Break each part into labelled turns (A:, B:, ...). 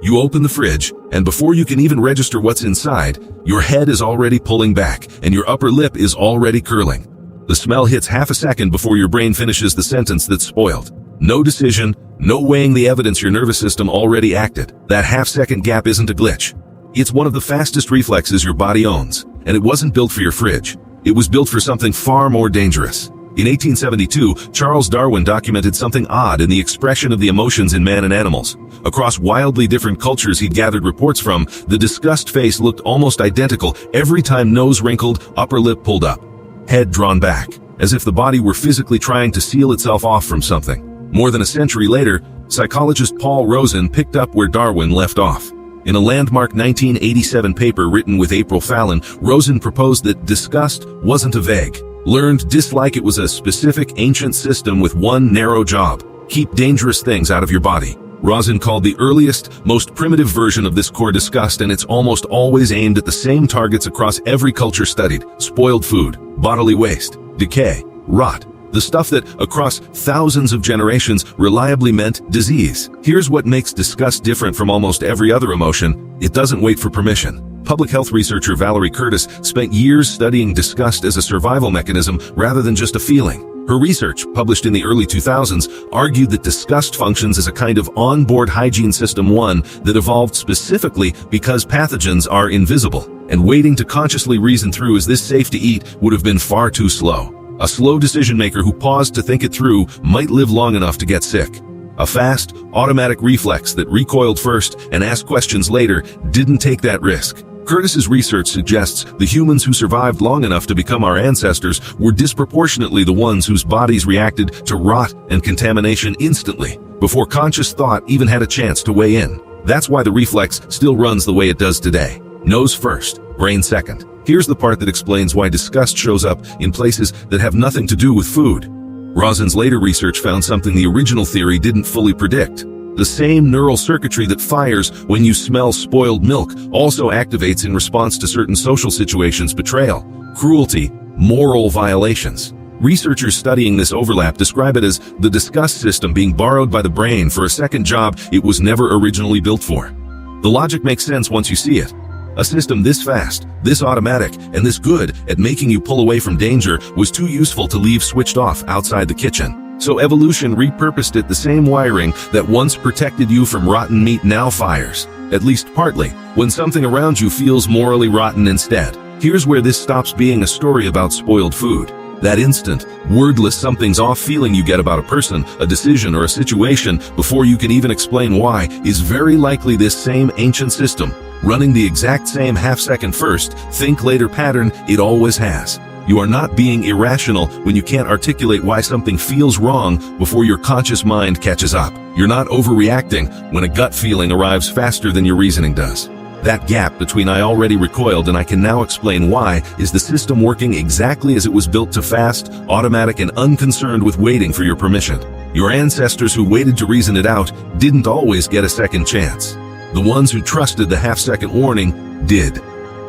A: You open the fridge, and before you can even register what's inside, your head is already pulling back, and your upper lip is already curling. The smell hits half a second before your brain finishes the sentence that's spoiled. No decision, no weighing the evidence, your nervous system already acted. That half-second gap isn't a glitch. It's one of the fastest reflexes your body owns, and it wasn't built for your fridge. It was built for something far more dangerous. In 1872, Charles Darwin documented something odd in the expression of the emotions in man and animals. Across wildly different cultures he'd gathered reports from, the disgust face looked almost identical every time nose wrinkled, upper lip pulled up, head drawn back, as if the body were physically trying to seal itself off from something. More than a century later, psychologist Paul Rozin picked up where Darwin left off. In a landmark 1987 paper written with April Fallon, Rozin proposed that disgust wasn't a vague, learned dislike. It was a specific ancient system with one narrow job: keep dangerous things out of your body. Rozin called the earliest, most primitive version of this core disgust, and it's almost always aimed at the same targets across every culture studied: spoiled food, bodily waste, decay, rot. The stuff that, across thousands of generations, reliably meant disease. Here's what makes disgust different from almost every other emotion: it doesn't wait for permission. Public health researcher Valerie Curtis spent years studying disgust as a survival mechanism rather than just a feeling. Her research, published in the early 2000s, argued that disgust functions as a kind of onboard hygiene system, one that evolved specifically because pathogens are invisible, and waiting to consciously reason through is this safe to eat would have been far too slow. A slow decision-maker who paused to think it through might live long enough to get sick. A fast, automatic reflex that recoiled first and asked questions later didn't take that risk. Curtis's research suggests the humans who survived long enough to become our ancestors were disproportionately the ones whose bodies reacted to rot and contamination instantly, before conscious thought even had a chance to weigh in. That's why the reflex still runs the way it does today. Nose first, brain second. Here's the part that explains why disgust shows up in places that have nothing to do with food. Rozin's later research found something the original theory didn't fully predict. The same neural circuitry that fires when you smell spoiled milk also activates in response to certain social situations: betrayal, cruelty, moral violations. Researchers studying this overlap describe it as the disgust system being borrowed by the brain for a second job it was never originally built for. The logic makes sense once you see it. A system this fast, this automatic, and this good at making you pull away from danger was too useful to leave switched off outside the kitchen. So evolution repurposed it. The same wiring that once protected you from rotten meat now fires, at least partly, when something around you feels morally rotten instead. Here's where this stops being a story about spoiled food. That instant, wordless something's off feeling you get about a person, a decision, or a situation before you can even explain why is very likely this same ancient system, running the exact same half-second first, think later pattern it always has. You are not being irrational when you can't articulate why something feels wrong before your conscious mind catches up. You're not overreacting when a gut feeling arrives faster than your reasoning does. That gap between I already recoiled and I can now explain why is the system working exactly as it was built to: fast, automatic, and unconcerned with waiting for your permission. Your ancestors who waited to reason it out didn't always get a second chance. The ones who trusted the half-second warning did.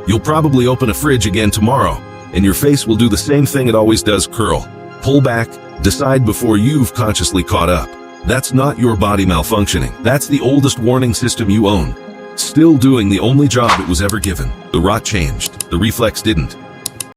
A: You'll probably open a fridge again tomorrow, and your face will do the same thing it always does: curl, pull back, decide before you've consciously caught up. That's not your body malfunctioning. That's the oldest warning system you own, still doing the only job it was ever given. The rot changed, the reflex didn't.